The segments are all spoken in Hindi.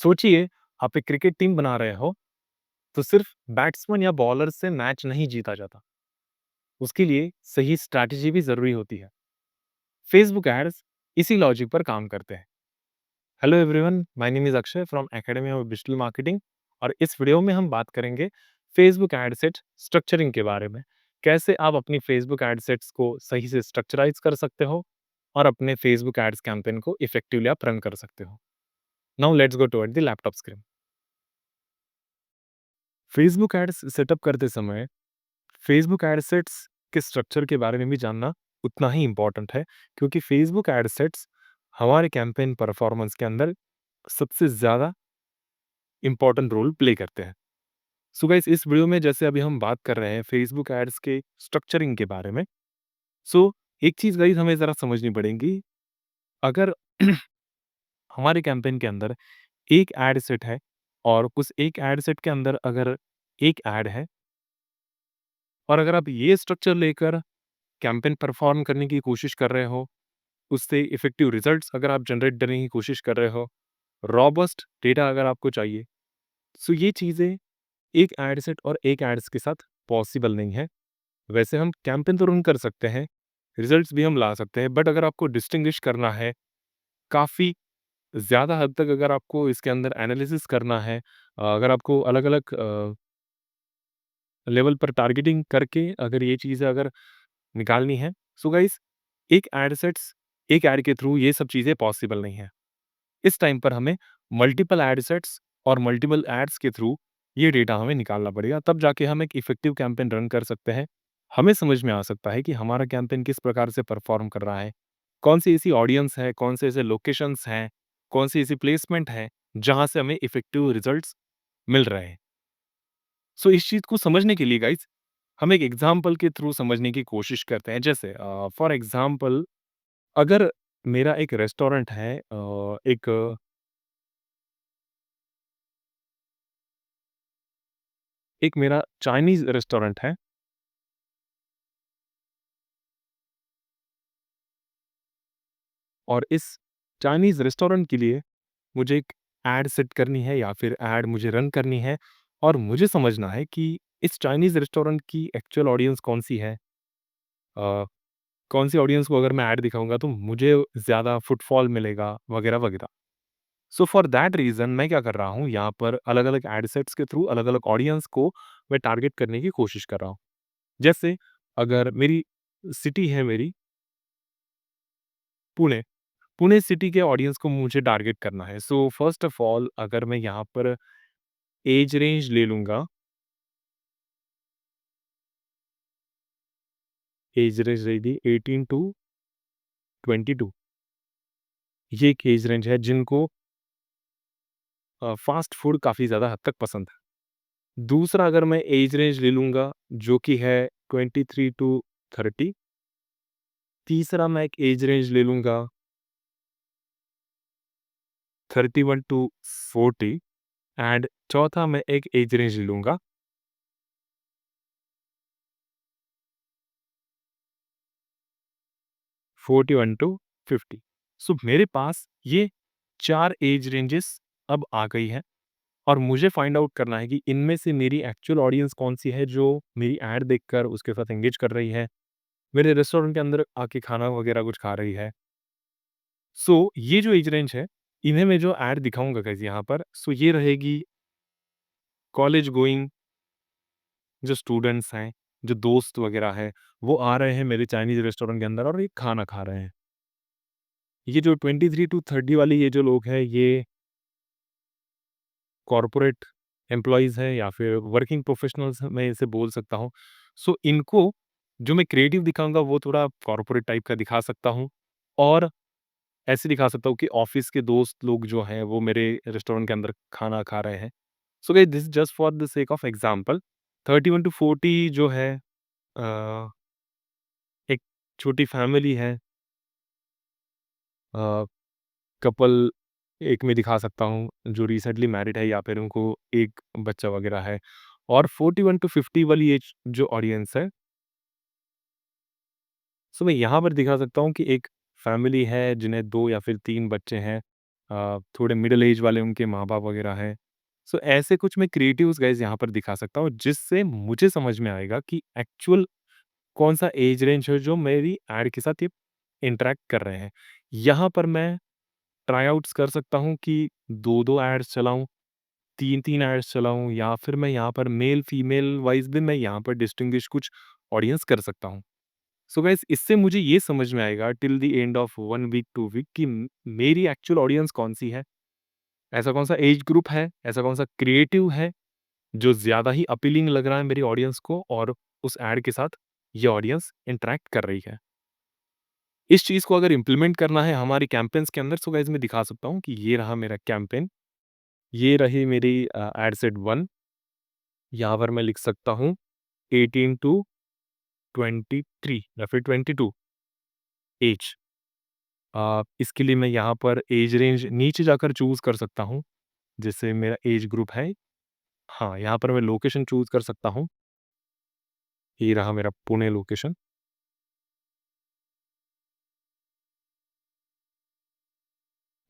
सोचिए, आप एक क्रिकेट टीम बना रहे हो, तो सिर्फ बैट्समैन या बॉलर से मैच नहीं जीता जाता। उसके लिए सही स्ट्रैटेजी भी ज़रूरी होती है। फेसबुक एड्स इसी लॉजिक पर काम करते हैं। Hello everyone, my name is Akshay from academy of digital marketing और इस वीडियो में हम बात करेंगे फेसबुक एड सेट स्ट्रक्चरिंग के बारे में। कैसे आप अपनी फेसबुक एड सेट्स को सही से स्ट्रक्चराइज़ कर सकते हो और अपने फेसबुक एड्स कैंपेन को इफेक्टिवली आप रन कर सकते हो। Now let's go toward the laptop screen. Facebook ads setup करते समय फेसबुक एडसेट्स के स्ट्रक्चर के बारे में भी जानना उतना ही इम्पोर्टेंट है, क्योंकि फेसबुक एडसेट्स हमारे कैंपेन परफॉर्मेंस के अंदर सबसे ज़्यादा इम्पोर्टेंट रोल प्ले करते हैं। सो गाइस, इस वीडियो में जैसे अभी हम बात कर रहे हैं फेसबुक एड्स के स्ट्रक्चरिंग के बारे में। सो एक चीज़ गाइस हमें ज़रा समझनी पड़ेगी। अगर हमारे कैंपेन के अंदर एक एड सेट है और उस एक एड सेट के अंदर अगर एक एड है और अगर आप ये स्ट्रक्चर लेकर कैंपेन परफॉर्म करने की कोशिश कर रहे हो, उससे इफ़ेक्टिव रिज़ल्ट्स अगर आप जनरेट करने की कोशिश कर रहे हो, रॉबस्ट डेटा अगर आपको चाहिए, सो ये चीज़ें एक एड सेट और एक एड्स के साथ पॉसिबल नहीं है। वैसे हम कैंपेन तो रन कर सकते हैं, रिज़ल्ट्स भी हम ला सकते हैं, बट अगर आपको डिस्टिंग्विश करना है, काफ़ी ज़्यादा हद तक अगर आपको इसके अंदर एनालिसिस करना है, अगर आपको अलग-अलग लेवल पर टारगेटिंग करके अगर ये चीज़ें अगर निकालनी है, सो गाइस एक एड सेट्स, एक एड के थ्रू ये सब चीज़ें पॉसिबल नहीं है। इस टाइम पर हमें मल्टीपल एड सेट्स और मल्टीपल एड्स के थ्रू ये डेटा हमें निकालना पड़ेगा, तब जाके हम एक इफ़ेक्टिव कैंपेन रन कर सकते हैं। हमें समझ में आ सकता है कि हमारा कैंपेन किस प्रकार से परफ़ॉर्म कर रहा है, कौन-सी ऐसी ऑडियंस है, कौन से ऐसे लोकेशंस हैं, कौन-सी ऐसी प्लेसमेंट है, जहाँ से हमें इफ़ेक्टिव रिज़ल्ट्स मिल रहे हैं। सो इस चीज़ को समझने के लिए गाइज़ हम एक एग्ज़ाम्पल के थ्रू समझने की कोशिश करते हैं। जैसे फॉर एग्ज़ाम्पल, अगर मेरा एक रेस्टोरेंट है, एक मेरा चाइनीज़ रेस्टोरेंट है और इस चाइनीज़ रेस्टोरेंट के लिए मुझे एक एड सेट करनी है या फिर एड मुझे रन करनी है और मुझे समझना है कि इस चाइनीज़ रेस्टोरेंट की एक्चुअल ऑडियंस कौन-सी है। अ, कौन-सी ऑडियंस को अगर मैं एड दिखाऊँगा तो मुझे ज़्यादा फुटफॉल मिलेगा वगैरह-वगैरह। सो फॉर दैट रीज़न मैं क्या कर रहा हूँ, यहाँ पर अलग-अलग एड सेट्स के थ्रू अलग-अलग ऑडियंस को मैं टारगेट करने की कोशिश कर रहा हूँ। जैसे अगर मेरी सिटी है मेरी पुणे, पुणे सिटी के ऑडियंस को मुझे टारगेट करना है। सो फर्स्ट ऑफ ऑल अगर मैं यहाँ पर एज रेंज ले लूँगा, एज रेंज रहेगी 18 टू 22। ये एक एज रेंज है जिनको फ़ास्ट फूड काफ़ी ज़्यादा हद तक पसंद है। दूसरा अगर मैं एज रेंज ले लूँगा जो कि है 23 टू 30। तीसरा मैं एक एज रेंज ले लूँगा 31 टू 40 एंड चौथा मैं एक एज रेंज ले लूँगा 41 टू 50। सो मेरे पास ये 4 एज रेंजेस अब आ गई हैं और मुझे फाइंड आउट करना है कि इनमें से मेरी एक्चुअल ऑडियंस कौन-सी है जो मेरी एड देखकर उसके साथ एंगेज कर रही है, मेरे रेस्टोरेंट के अंदर आके खाना वगैरह कुछ खा रही है। सो ये जो एज रेंज है, इन्हें मैं जो एड दिखाऊँगा गाइज़ यहाँ पर, सो ये रहेगी कॉलेज गोइंग जो स्टूडेंट्स हैं, जो दोस्त वगैरह हैं, वो आ रहे हैं मेरे चाइनीज़ रेस्टोरेंट के अंदर और ये खाना खा रहे हैं। ये जो 23 टू 30 वाली ये जो लोग हैं, ये कॉर्पोरेट एम्प्लॉइज़ हैं या फिर वर्किंग प्रोफेशनल्स मैं इसे बोल सकता हूँ। सो इनको जो मैं क्रिएटिव दिखाऊँगा वो थोड़ा कॉर्पोरेट टाइप का दिखा सकता हूँ और ऐसे दिखा सकता हूँ कि ऑफ़िस के दोस्त लोग जो हैं वो मेरे रेस्टोरेंट के अंदर खाना खा रहे हैं। So guys this just for the sake of example. 31 to 40 जो है, अ, एक छोटी फैमिली है, अ, कपल एक में दिखा सकता हूँ जो रिसेंटली मैरिड है या फिर उनको एक बच्चा वगैरह है। और 41 टू 50 वाली एज जो ऑडियंस है, सो मैं यहाँ पर दिखा सकता हूँ कि एक फैमिली है जिन्हें 2 या फिर 3 बच्चे हैं थोड़े मिडल एज वाले उनके माँ-बाप वगैरह हैं। सो ऐसे कुछ मैं क्रिएटिव्स गाइज़ यहाँ पर दिखा सकता हूँ, जिससे मुझे समझ में आएगा कि एक्चुअल कौन-सा एज रेंज है जो मेरी ऐड के साथ ये इंटरैक्ट कर रहे हैं। यहाँ पर मैं ट्राई आउट्स कर सकता हूँ कि 2-2 एड्स चलाऊँ, 3-3 एड्स चलाऊँ, या फिर मैं यहाँ पर मेल फीमेल वाइज़ भी मैं यहाँ पर डिस्टिंग्विश कुछ ऑडियंस कर सकता हूँ। सो गाइस इससे मुझे ये समझ में आएगा till the end of 1 week 2 week कि मेरी एक्चुअल ऑडियंस कौन-सी है, ऐसा कौन-सा एज ग्रुप है, ऐसा कौन-सा क्रिएटिव है जो ज़्यादा ही अपीलिंग लग रहा है मेरी ऑडियंस को, और उस ऐड के साथ ये ऑडियंस इंटरैक्ट कर रही है। इस चीज़ को अगर इम्प्लीमेंट करना है हमारी कैंपेन्स के अंदर, सो गाइस मैं दिखा सकता हूँ कि ये रहा मेरा कैंपेन, ये रही मेरी एड सेट 1। यहाँ पर मैं लिख सकता हूँ 18 टू 23 या फिर 22 ऐज। इसके लिए मैं यहाँ पर एज रेंज नीचे जाकर चूज़ कर सकता हूँ, जैसे मेरा एज ग्रुप है। हाँ, यहाँ पर मैं लोकेशन चूज़ कर सकता हूँ, ये रहा मेरा पुणे लोकेशन।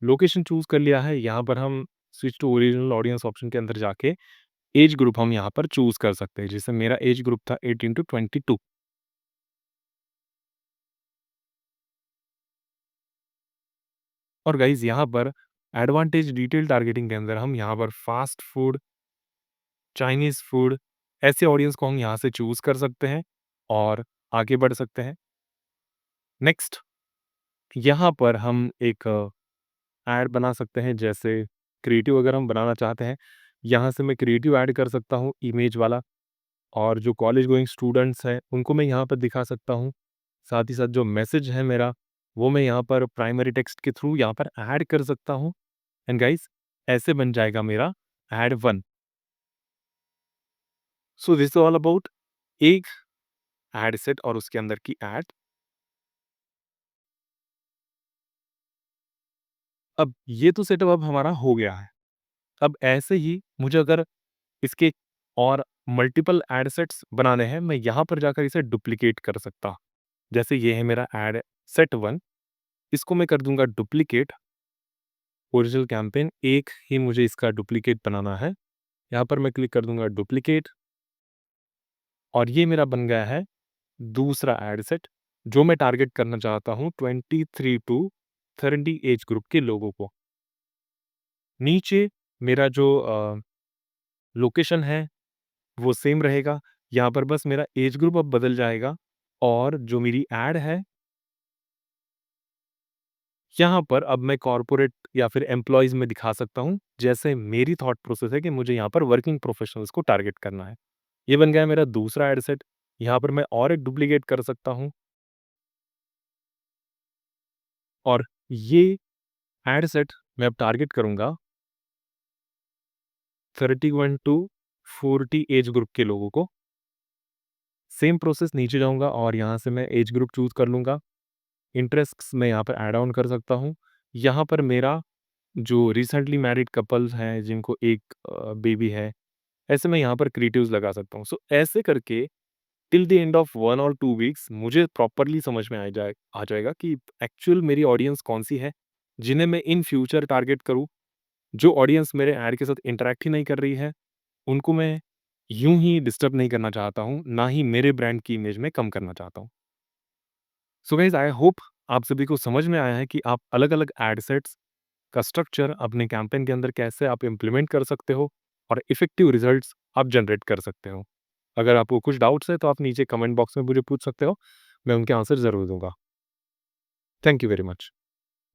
लोकेशन चूज़ कर लिया है, यहाँ पर हम switch to original audience option के अंदर जाके एज ग्रुप हम यहाँ पर चूज़ कर सकते हैं, जैसे मेरा एज ग्रुप था 18 टू 22। और गाइज़ यहाँ पर एडवांटेज डिटेल टारगेटिंग के अंदर हम यहाँ पर फ़ास्ट फूड, चाइनीज़ फूड, ऐसे ऑडियंस को हम यहाँ से चूज़ कर सकते हैं और आगे बढ़ सकते हैं। नेक्स्ट, यहाँ पर हम एक ऐड बना सकते हैं, जैसे क्रिएटिव अगर हम बनाना चाहते हैं, यहाँ से मैं क्रिएटिव ऐड कर सकता हूँ इमेज वाला, और जो कॉलेज गोइंग स्टूडेंट्स हैं, उनको मैं यहाँ पर दिखा सकता हूँ। साथ ही साथ जो मैसेज है मेरा, वो मैं यहाँ पर प्राइमरी टेक्स्ट के थ्रू यहाँ पर ऐड कर सकता हूँ। एंड गाइस ऐसे बन जाएगा मेरा add 1। So this is all about एक ऐड सेट और उसके अंदर की ऐड। अब ये तो सेटअप अब हमारा हो गया है। अब ऐसे ही मुझे अगर इसके और मल्टीपल ऐड सेट्स बनाने हैं, मैं यहाँ पर जाकर इसे डुप्लीकेट कर सकता। जैसे ये है मेरा ऐड सेट 1, इसको मैं कर दूंगा डुप्लीकेट। ओरिजिनल कैंपेन एक ही मुझे इसका डुप्लीकेट बनाना है। यहाँ पर मैं क्लिक कर दूंगा डुप्लीकेट, और ये मेरा बन गया है दूसरा एड सेट, जो मैं टारगेट करना चाहता हूँ 23 टू 30 एज ग्रुप के लोगों को। नीचे मेरा जो लोकेशन है वो सेम रहेगा, यहाँ पर बस मेरा एज ग्रुप अब बदल जाएगा, और जो मेरी एड है यहाँ पर अब मैं कॉर्पोरेट या फिर एम्प्लॉइज़ में दिखा सकता हूँ, जैसे मेरी थॉट प्रोसेस है कि मुझे यहाँ पर वर्किंग प्रोफेशनल्स को टारगेट करना है। ये बन गया मेरा दूसरा एड सेट, यहाँ पर मैं और एक डुप्लीकेट कर सकता हूँ, और ये एड सेट मैं अब टारगेट करूँगा 31 टू 40 एज ग्रुप के लोगों को। सेम प्रोसेस, नीचे जाऊँगा और यहाँ से मैं एज ग्रुप चूज़ कर लूँगा। इंटरेस्ट्स मैं यहाँ पर ऐड ऑन कर सकता हूँ। यहाँ पर मेरा जो रिसेंटली मैरिड कपल्स हैं जिनको एक बेबी है, ऐसे मैं यहाँ पर क्रिएटिव्स लगा सकता हूँ। सो ऐसे करके टिल द एंड ऑफ 1 और 2 वीक्स मुझे प्रॉपर्ली समझ में आ जाएगा कि एक्चुअल मेरी ऑडियंस कौन-सी है, जिन्हें मैं इन फ्यूचर टारगेट करूँ। जो ऑडियंस मेरे ऐड के साथ इंटरैक्ट ही नहीं कर रही है, उनको मैं यूँ ही डिस्टर्ब नहीं करना चाहता हूँ, ना ही मेरे ब्रांड की इमेज में कम करना चाहता हूँ। सो गाइज़ आई होप आप सभी को समझ में आया है कि आप अलग-अलग एड सेट्स का स्ट्रक्चर अपने कैंपेन के अंदर कैसे आप इम्प्लीमेंट कर सकते हो और इफ़ेक्टिव रिजल्ट्स आप जनरेट कर सकते हो। अगर आपको कुछ डाउट्स है तो आप नीचे कमेंट बॉक्स में मुझे पूछ सकते हो, मैं उनके आंसर ज़रूर दूँगा। Thank you very much.